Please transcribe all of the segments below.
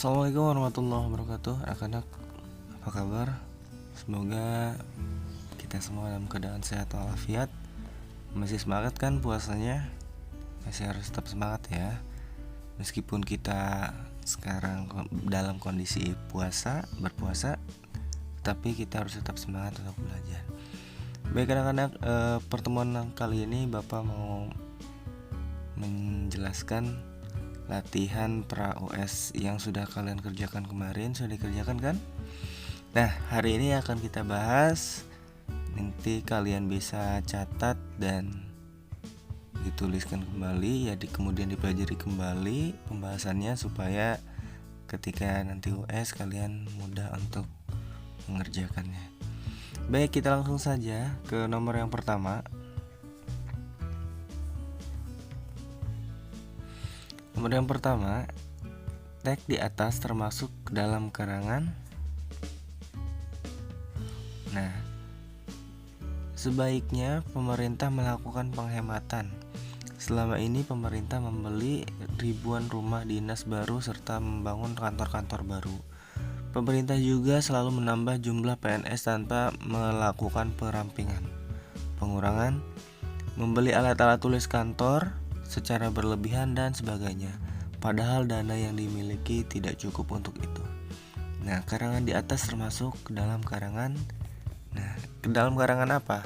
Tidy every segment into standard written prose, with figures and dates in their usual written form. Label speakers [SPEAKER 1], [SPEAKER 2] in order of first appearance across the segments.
[SPEAKER 1] Assalamualaikum warahmatullahi wabarakatuh. Anak-anak, apa kabar? Semoga kita semua dalam keadaan sehat walafiat. Masih semangat kan puasanya? Masih harus tetap semangat ya. Meskipun kita sekarang dalam kondisi berpuasa, tapi kita harus tetap semangat untuk belajar. Baik anak-anak, pertemuan kali ini Bapak mau menjelaskan latihan pra-US yang sudah kalian kerjakan kemarin. Sudah dikerjakan kan? Nah, hari ini akan kita bahas. Nanti kalian bisa catat dan dituliskan kembali, ya kemudian dipelajari kembali pembahasannya supaya ketika nanti US kalian mudah untuk mengerjakannya. Baik, kita langsung saja ke nomor yang pertama. Nomor yang pertama, teks di atas termasuk dalam karangan. Nah, sebaiknya pemerintah melakukan penghematan. Selama ini pemerintah membeli ribuan rumah dinas baru serta membangun kantor-kantor baru. Pemerintah juga selalu menambah jumlah PNS tanpa melakukan perampingan, pengurangan, membeli alat-alat tulis kantor secara berlebihan dan sebagainya. Padahal dana yang dimiliki tidak cukup untuk itu. Nah, karangan di atas termasuk ke dalam karangan. Nah, ke dalam karangan apa?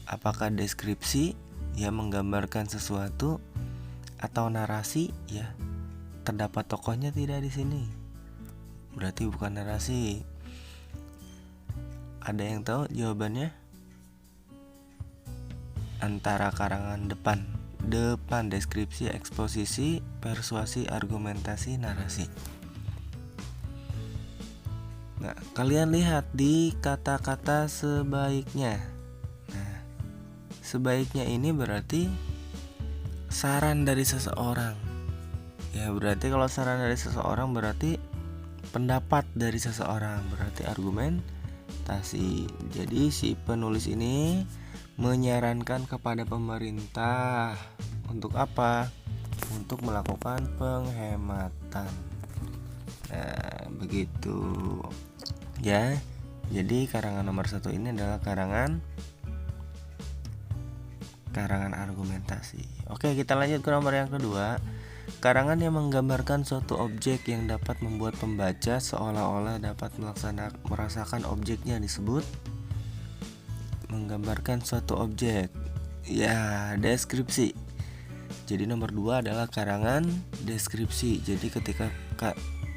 [SPEAKER 1] Apakah deskripsi yang menggambarkan sesuatu atau narasi? Ya, terdapat tokohnya tidak di sini. Berarti bukan narasi. Ada yang tahu jawabannya? Antara karangan depan, deskripsi, eksposisi, persuasi, argumentasi, narasi. Nah, kalian lihat di kata-kata sebaiknya. Nah, sebaiknya ini berarti saran dari seseorang. Ya, berarti kalau saran dari seseorang berarti pendapat dari seseorang, berarti argumentasi. Jadi si penulis ini menyarankan kepada pemerintah untuk apa? Untuk melakukan penghematan. Nah, begitu ya. Jadi karangan nomor 1 ini adalah karangan argumentasi. Oke, kita lanjut ke nomor yang kedua. Karangan yang menggambarkan suatu objek yang dapat membuat pembaca seolah-olah dapat merasakan objeknya disebut menggambarkan suatu objek. Ya, deskripsi. Jadi nomor 2 adalah karangan deskripsi. Jadi ketika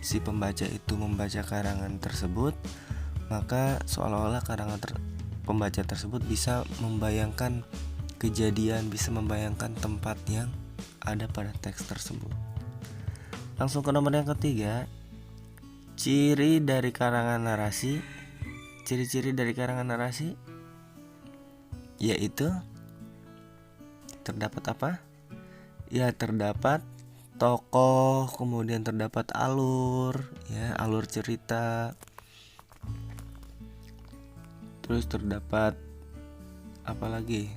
[SPEAKER 1] si pembaca itu membaca karangan tersebut, maka seolah-olah pembaca tersebut bisa membayangkan kejadian, bisa membayangkan tempat yang ada pada teks tersebut. Langsung ke nomor yang ketiga. Ciri dari karangan narasi. Ciri-ciri dari karangan narasi yaitu terdapat apa? Ya, terdapat tokoh, kemudian terdapat alur, ya, alur cerita. Terus terdapat apa lagi?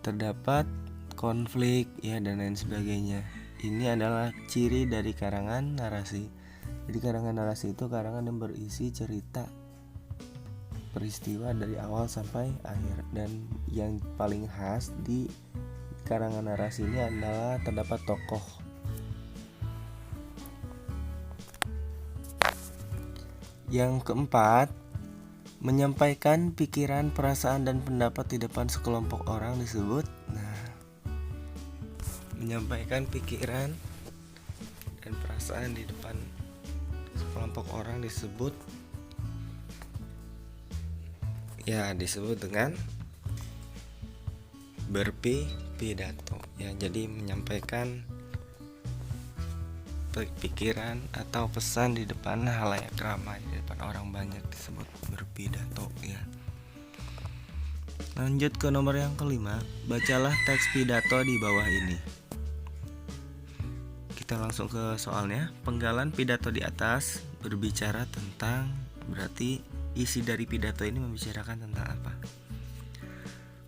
[SPEAKER 1] Terdapat konflik, ya, dan lain sebagainya. Ini adalah ciri dari karangan narasi. Jadi karangan narasi itu karangan yang berisi cerita peristiwa dari awal sampai akhir, dan yang paling khas di karangan narasi ini adalah terdapat tokoh. Yang keempat, menyampaikan pikiran, perasaan, dan pendapat di depan sekelompok orang disebut. Nah, menyampaikan pikiran dan perasaan di depan sekelompok orang disebut dengan berpidato. Ya, jadi menyampaikan pikiran atau pesan di depan halayak ramai, di depan orang banyak disebut berpidato, ya. Lanjut ke nomor yang kelima. Bacalah teks pidato di bawah ini. Kita langsung ke soalnya. Penggalan pidato di atas berbicara tentang, berarti isi dari pidato ini membicarakan tentang apa?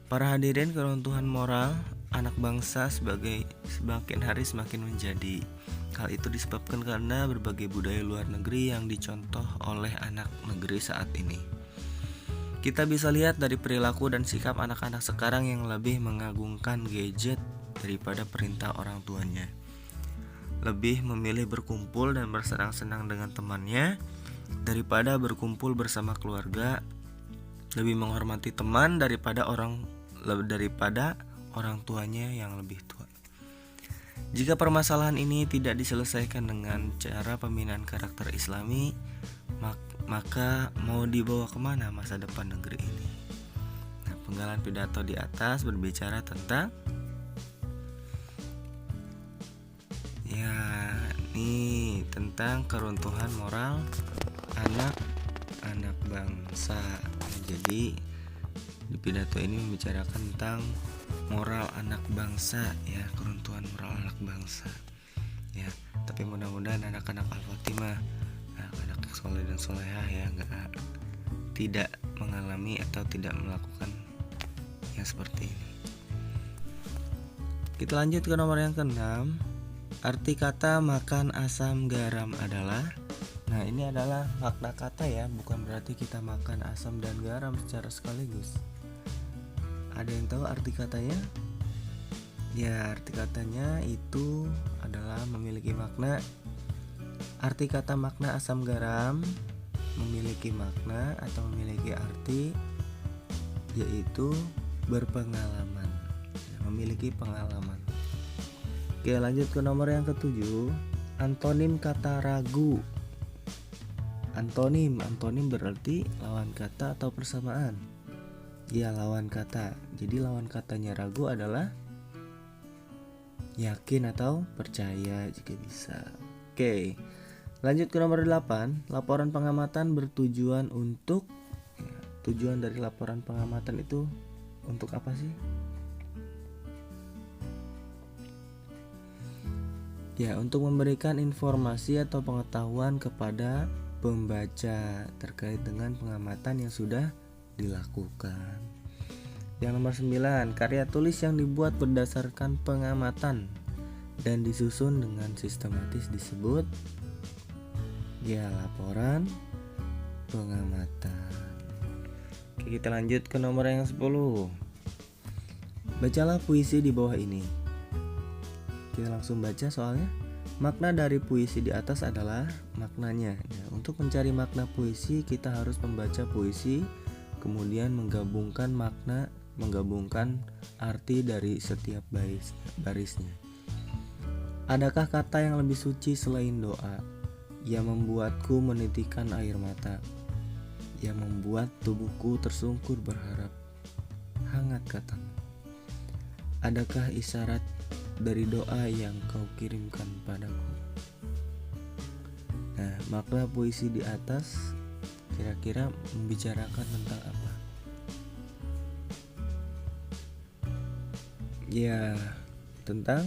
[SPEAKER 1] Para hadirin, keruntuhan moral anak bangsa semakin hari semakin menjadi. Hal itu disebabkan karena berbagai budaya luar negeri yang dicontoh oleh anak negeri saat ini. Kita bisa lihat dari perilaku dan sikap anak-anak sekarang yang lebih mengagungkan gadget daripada perintah orang tuanya. Lebih memilih berkumpul dan bersenang-senang dengan temannya daripada berkumpul bersama keluarga. Lebih menghormati teman daripada orang tuanya yang lebih tua. Jika permasalahan ini tidak diselesaikan dengan cara pembinaan karakter Islami, maka mau dibawa kemana masa depan negeri ini? Nah, penggalan pidato di atas berbicara tentang tentang keruntuhan moral anak bangsa. Jadi di pidato ini membicarakan tentang moral anak bangsa, ya, keruntuhan moral anak bangsa, ya. Tapi mudah-mudahan anak-anak Al-Fatimah, anak-anak soleh dan solehah, ya, tidak mengalami atau tidak melakukan yang seperti ini. Kita lanjut ke nomor yang ke-6. Arti kata makan asam garam adalah. Nah, ini adalah makna kata, ya, bukan berarti kita makan asam dan garam secara sekaligus. Ada yang tahu arti katanya? Ya, arti katanya itu adalah memiliki makna. Arti kata makna asam garam memiliki makna atau memiliki arti, yaitu berpengalaman, memiliki pengalaman. Oke, lanjut ke nomor yang ke-7. Antonim kata ragu. Antonim berarti lawan kata atau persamaan. Ya, lawan kata. Jadi lawan katanya ragu adalah yakin atau percaya jika bisa. Oke, lanjut ke nomor 8. Laporan pengamatan bertujuan untuk. Tujuan dari laporan pengamatan itu untuk apa sih? Ya, untuk memberikan informasi atau pengetahuan kepada pembaca terkait dengan pengamatan yang sudah dilakukan. Yang nomor 9, karya tulis yang dibuat berdasarkan pengamatan dan disusun dengan sistematis disebut laporan pengamatan. Oke, kita lanjut ke nomor yang 10. Bacalah puisi di bawah ini. Kita langsung baca soalnya. Makna dari puisi di atas adalah maknanya. Untuk mencari makna puisi, kita harus membaca puisi, kemudian menggabungkan arti dari setiap barisnya. Adakah kata yang lebih suci selain doa, yang membuatku menitikkan air mata, yang membuat tubuhku tersungkur berharap, hangat katamu? Adakah isyarat dari doa yang kau kirimkan padaku? Nah, makna puisi di atas kira-kira membicarakan tentang apa? Ya, tentang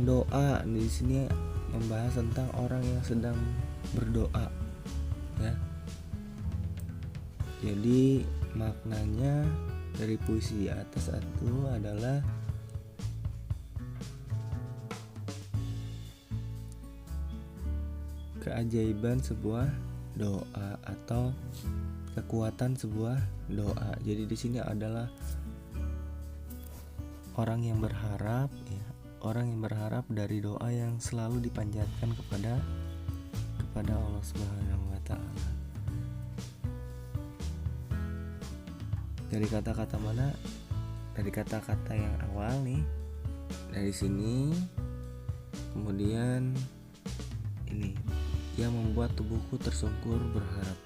[SPEAKER 1] doa. Di sini membahas tentang orang yang sedang berdoa, ya. Jadi maknanya dari puisi di atas itu adalah keajaiban sebuah doa atau kekuatan sebuah doa. Jadi di sini adalah orang yang berharap, ya, orang yang berharap dari doa yang selalu dipanjatkan kepada Allah Subhanahu wa taala. Dari kata-kata mana? Dari kata-kata yang awal nih. Dari sini. Kemudian ini, yang membuat tubuhku tersungkur berharap.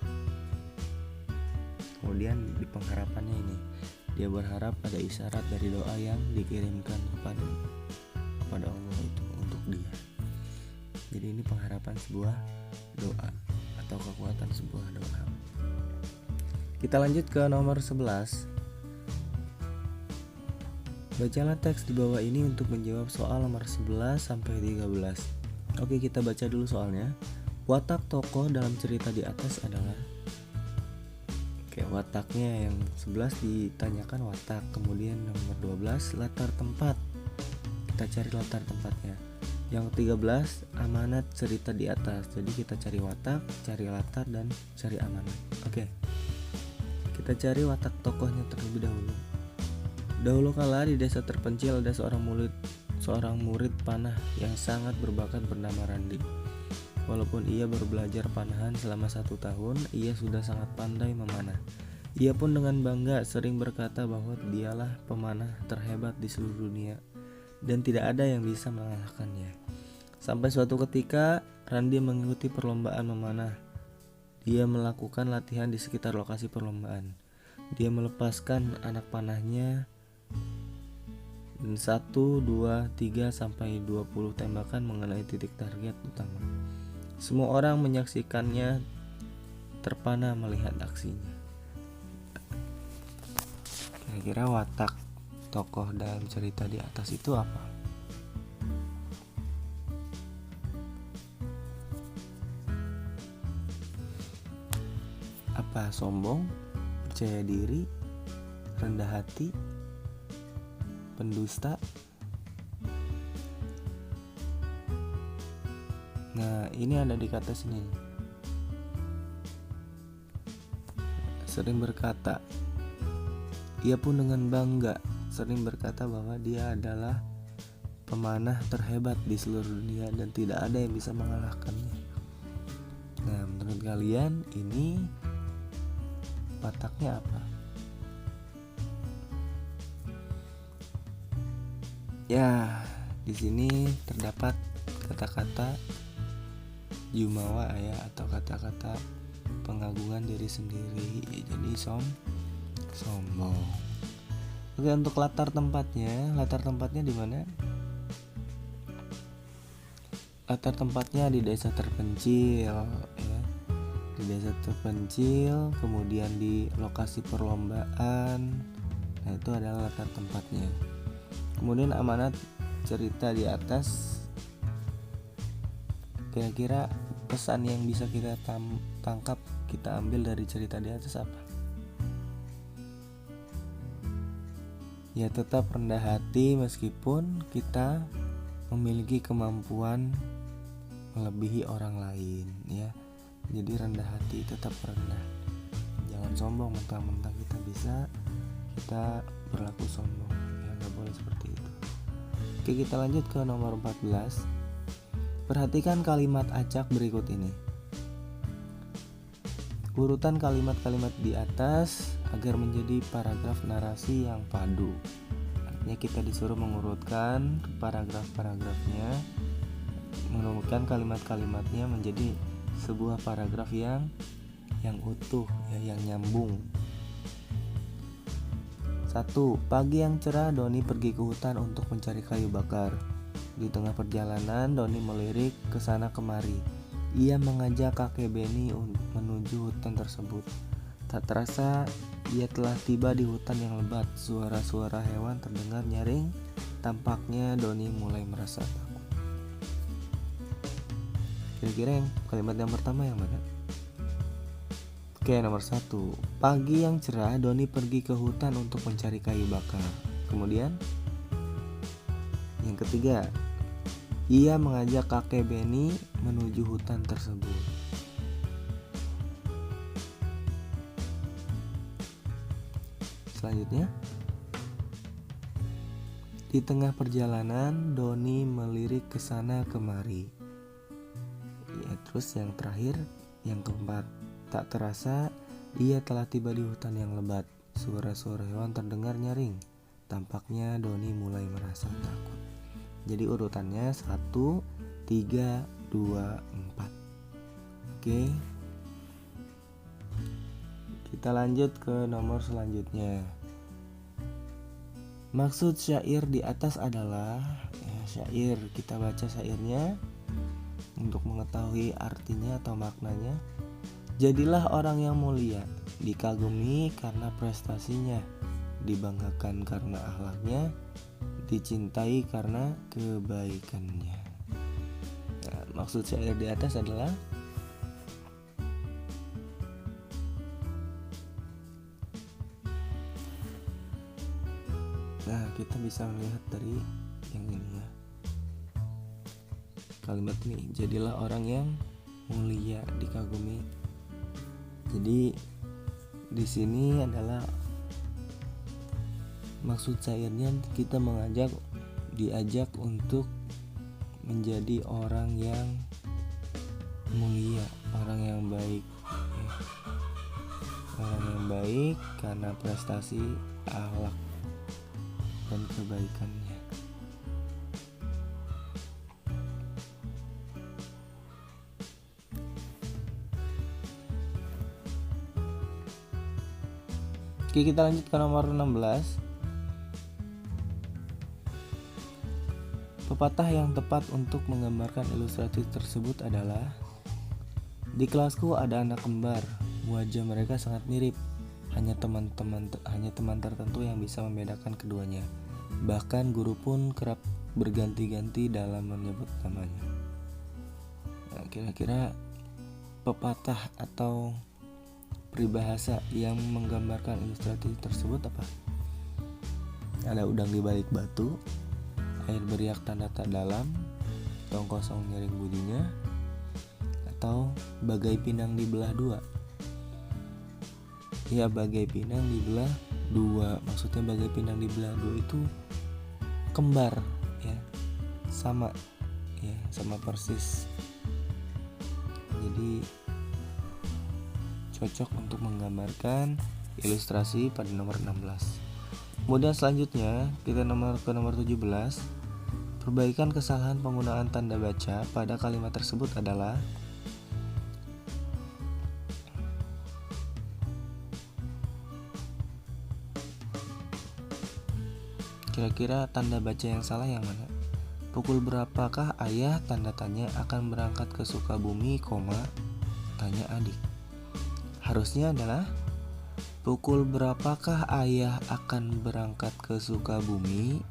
[SPEAKER 1] Kemudian di pengharapannya ini, dia berharap ada isyarat dari doa yang dikirimkan kepada Allah itu untuk dia. Jadi ini pengharapan sebuah doa atau kekuatan sebuah doa. Kita lanjut ke nomor 11. Bacalah teks di bawah ini untuk menjawab soal nomor 11 sampai 13. Oke, kita baca dulu soalnya. Watak tokoh dalam cerita di atas adalah. Oke, wataknya yang 11 ditanyakan watak. Kemudian nomor 12 latar tempat. Kita cari latar tempatnya. Yang ke-13, amanat cerita di atas. Jadi kita cari watak, cari latar, dan cari amanat. Oke, kita cari watak tokohnya terlebih dahulu. Dahulu kala di desa terpencil ada seorang murid panah yang sangat berbakat bernama Randi. Walaupun ia baru belajar panahan selama 1 tahun, ia sudah sangat pandai memanah. Ia pun dengan bangga sering berkata bahwa dialah pemanah terhebat di seluruh dunia dan tidak ada yang bisa mengalahkannya. Sampai suatu ketika Randi mengikuti perlombaan memanah. Dia melakukan latihan di sekitar lokasi perlombaan. Dia melepaskan anak panahnya 1, 2, 3 sampai 20 tembakan mengenai titik target utama. Semua orang menyaksikannya terpana melihat aksinya. Kira-kira watak tokoh dalam cerita di atas itu apa? Apa sombong, percaya diri, rendah hati, pendusta? Nah, ini ada di kata sini. Sering berkata. Ia pun dengan bangga sering berkata bahwa dia adalah pemanah terhebat di seluruh dunia dan tidak ada yang bisa mengalahkannya. Nah, menurut kalian ini wataknya apa? Ya, di sini terdapat kata-kata jumawa ya, atau kata-kata pengagungan diri sendiri. Jadi sombong. Oke, untuk latar tempatnya di mana? Latar tempatnya di desa terpencil ya. Di desa terpencil, kemudian di lokasi perlombaan. Nah, itu adalah latar tempatnya. Kemudian amanat cerita di atas. Kira-kira pesan yang bisa kita tangkap, kita ambil dari cerita di atas apa? Ya, tetap rendah hati meskipun kita memiliki kemampuan melebihi orang lain ya. Jadi rendah hati, tetap rendah. Jangan sombong mentang-mentang kita bisa, kita berlaku sombong. Ya, nggak boleh seperti itu. Oke, kita lanjut ke nomor 14. Perhatikan kalimat acak berikut ini. Urutan kalimat-kalimat di atas agar menjadi paragraf narasi yang padu. Artinya kita disuruh mengurutkan paragraf-paragrafnya, mengurutkan kalimat-kalimatnya menjadi sebuah paragraf yang utuh ya, yang nyambung. 1. Pagi yang cerah, Doni pergi ke hutan untuk mencari kayu bakar. Di tengah perjalanan, Doni melirik ke sana kemari. Ia mengajak kakek Beni menuju hutan tersebut. Tak terasa ia telah tiba di hutan yang lebat. Suara-suara hewan terdengar nyaring. Tampaknya Doni mulai merasa takut. Kira-kira yang kalimat yang pertama yang mana? Oke, nomor 1. Pagi yang cerah, Doni pergi ke hutan untuk mencari kayu bakar. Kemudian yang ketiga, ia mengajak kakek Beni menuju hutan tersebut. Selanjutnya, di tengah perjalanan Doni melirik ke sana kemari. Ya, terus yang terakhir, yang keempat, tak terasa ia telah tiba di hutan yang lebat. Suara-suara hewan terdengar nyaring. Tampaknya Doni mulai merasa takut. Jadi urutannya 1, 3, 2, 4. Oke. Kita lanjut ke nomor selanjutnya. Maksud syair di atas adalah syair. Kita baca syairnya untuk mengetahui artinya atau maknanya. Jadilah orang yang mulia, dikagumi karena prestasinya, dibanggakan karena akhlaknya, dicintai karena kebaikannya. Nah, maksud syair di atas adalah kita bisa melihat dari yang ini ya. kalimat ini, jadilah orang yang mulia, dikagumi. Jadi di sini adalah maksud syairnya kita diajak untuk menjadi orang yang mulia, orang yang baik, orang yang baik karena prestasi, akhlak dan kebaikannya. Oke, kita lanjut ke nomor 16. Pepatah yang tepat untuk menggambarkan ilustrasi tersebut adalah: di kelasku ada anak kembar, wajah mereka sangat mirip. Hanya teman tertentu yang bisa membedakan keduanya. Bahkan guru pun kerap berganti-ganti dalam menyebut namanya. Nah, kira-kira pepatah atau peribahasa yang menggambarkan ilustrasi tersebut apa? Ada udang di balik batu, air beriak tanda tak dalam, tong kosong nyaring bunyinya, atau bagai pinang dibelah dua. Ya, bagai pinang dibelah dua. Maksudnya bagai pinang dibelah dua itu kembar, ya, sama persis. Jadi cocok untuk menggambarkan ilustrasi pada nomor 16. Kemudian selanjutnya kita nomor 17. Perbaikan kesalahan penggunaan tanda baca pada kalimat tersebut adalah: kira-kira tanda baca yang salah yang mana? Pukul berapakah ayah tanda tanya akan berangkat ke Sukabumi, tanya adik. Harusnya adalah pukul berapakah ayah akan berangkat ke Sukabumi,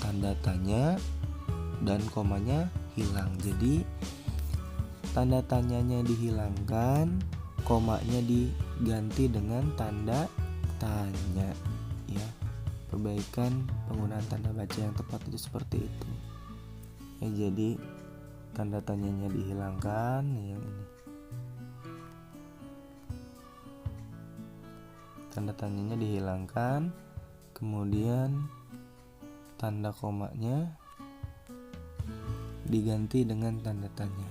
[SPEAKER 1] tanda tanya, dan komanya hilang. Jadi tanda tanyanya dihilangkan, komanya diganti dengan tanda tanya, ya. Perbaikan penggunaan tanda baca yang tepat itu seperti itu. Ya, jadi tanda tanyanya dihilangkan, yang ini. Tanda tanyanya dihilangkan, kemudian tanda komanya diganti dengan tanda tanya.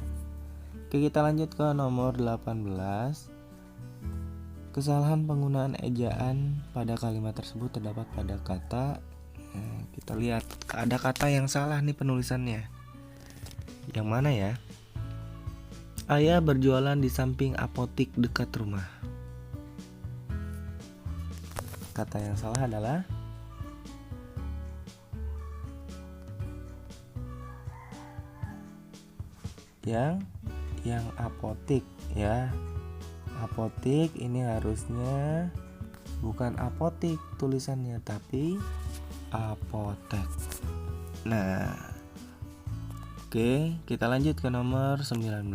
[SPEAKER 1] Oke, kita lanjut ke nomor 18. Kesalahan penggunaan ejaan pada kalimat tersebut terdapat pada kata. Kita lihat ada kata yang salah nih penulisannya. Yang mana ya? Ayah berjualan di samping apotik dekat rumah. Kata yang salah adalah yang apotik, ya. Apotik ini harusnya bukan apotik tulisannya, tapi apotek. Nah, oke, kita lanjut ke nomor 19.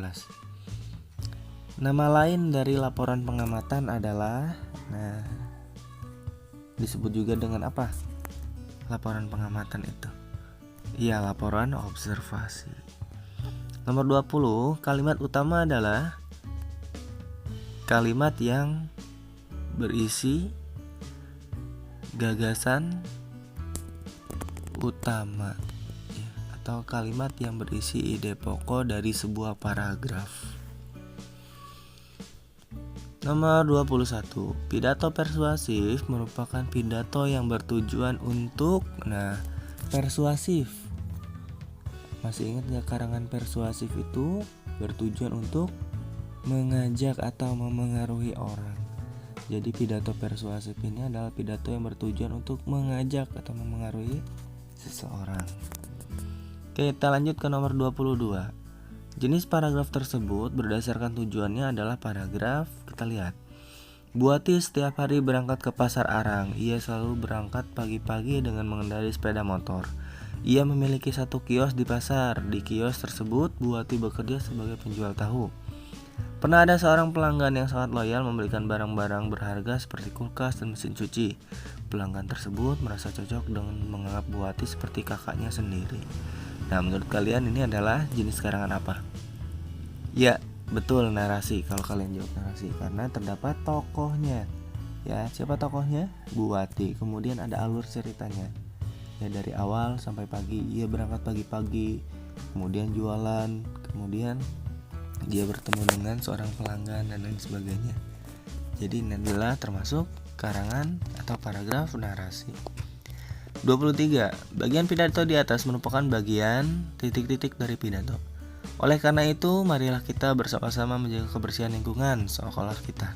[SPEAKER 1] Nama lain dari laporan pengamatan adalah, disebut juga dengan apa? Laporan pengamatan itu. Iya, laporan observasi. Nomor 20, kalimat utama adalah kalimat yang berisi gagasan utama, ya, atau kalimat yang berisi ide pokok dari sebuah paragraf. Nomor 21, pidato persuasif merupakan pidato yang bertujuan untuk, persuasif. Masih ingat gak karangan persuasif itu bertujuan untuk mengajak atau memengaruhi orang. Jadi pidato persuasif ini adalah pidato yang bertujuan untuk mengajak atau memengaruhi seseorang. Oke, kita lanjut ke nomor 22. Jenis paragraf tersebut berdasarkan tujuannya adalah paragraf. Kita lihat. Bu Ati setiap hari berangkat ke pasar Arang. Ia selalu berangkat pagi-pagi dengan mengendarai sepeda motor. Ia memiliki satu kios di pasar. Di kios tersebut Bu Ati bekerja sebagai penjual tahu. Pernah ada seorang pelanggan yang sangat loyal membelikan barang-barang berharga seperti kulkas dan mesin cuci. Pelanggan tersebut merasa cocok dengan menganggap Bu Ati seperti kakaknya sendiri. Nah, menurut kalian ini adalah jenis karangan apa? Ya, betul, narasi. Kalau kalian jawab narasi, karena terdapat tokohnya. Ya, siapa tokohnya? Buati. Kemudian ada alur ceritanya. Ya, dari awal sampai pagi. Ia berangkat pagi-pagi, kemudian jualan, kemudian dia bertemu dengan seorang pelanggan dan lain sebagainya. Jadi ini adalah termasuk karangan atau paragraf narasi. 23. Bagian pidato di atas merupakan bagian titik-titik dari pidato. Oleh karena itu, marilah kita bersama-sama menjaga kebersihan lingkungan seolah kita.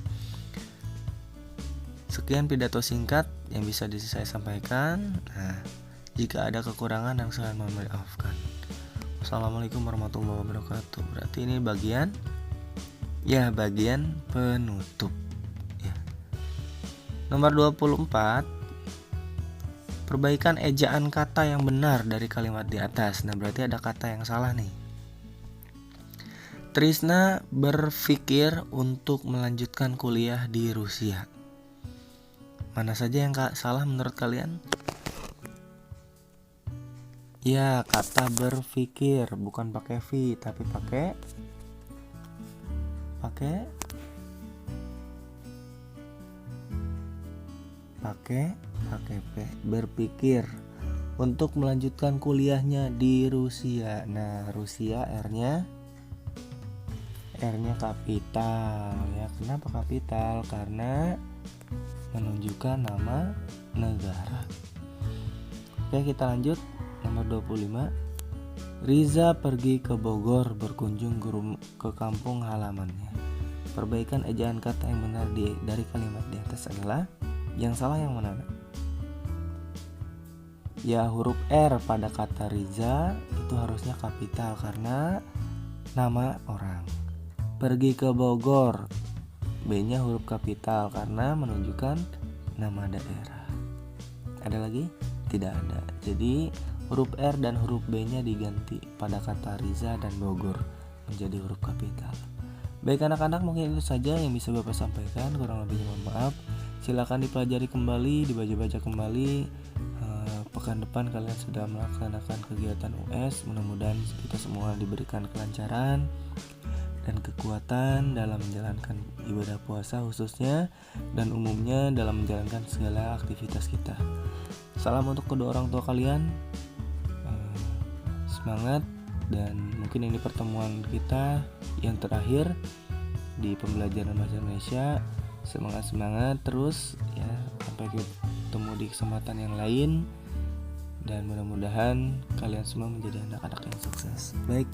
[SPEAKER 1] Sekian pidato singkat yang bisa saya sampaikan. Nah, jika ada kekurangan yang saya mohon maafkan. Assalamualaikum warahmatullahi wabarakatuh. Berarti ini bagian penutup. Ya. Nomor 24. Perbaikan ejaan kata yang benar dari kalimat di atas. Nah, berarti ada kata yang salah nih. Trisna berpikir untuk melanjutkan kuliah di Rusia. Mana saja yang salah menurut kalian? Ya, kata berpikir, bukan pakai V tapi pakai P. Berpikir untuk melanjutkan kuliahnya di Rusia. Nah, Rusia R-nya kapital ya. Kenapa kapital? Karena menunjukkan nama negara. Oke, kita lanjut. Nomor 25. Riza pergi ke Bogor berkunjung ke kampung halamannya. Perbaikan ejaan kata yang benar dari kalimat di atas adalah yang salah yang mana? Ya, huruf R pada kata Riza itu harusnya kapital karena nama orang. Pergi ke Bogor, B-nya huruf kapital karena menunjukkan nama daerah. Ada lagi? Tidak ada. Jadi huruf R dan huruf B-nya diganti pada kata Riza dan Bogor menjadi huruf kapital. Baik anak-anak, mungkin itu saja yang bisa Bapak sampaikan. Kurang lebihnya mohon maaf. Silakan dipelajari kembali, dibaca-baca kembali. Pekan depan kalian sudah melaksanakan kegiatan US. Mudah-mudahan kita semua diberikan kelancaran dan kekuatan dalam menjalankan ibadah puasa khususnya, dan umumnya dalam menjalankan segala aktivitas kita. Salam untuk kedua orang tua kalian. Semangat, dan mungkin ini pertemuan kita yang terakhir di pembelajaran bahasa Indonesia. Semangat terus ya, sampai ketemu di kesempatan yang lain, dan mudah-mudahan kalian semua menjadi anak-anak yang sukses. Baik,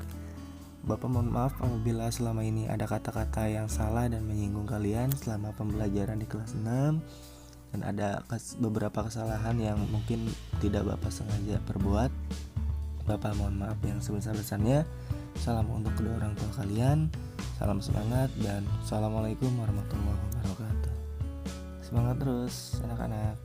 [SPEAKER 1] Bapak mohon maaf apabila selama ini ada kata-kata yang salah dan menyinggung kalian selama pembelajaran di kelas 6, dan ada beberapa kesalahan yang mungkin tidak Bapak sengaja perbuat. Bapak mohon maaf yang sebesar-besarnya. Salam untuk kedua orang tua kalian. Salam semangat dan assalamualaikum warahmatullahi wabarakatuh. Semangat terus anak-anak.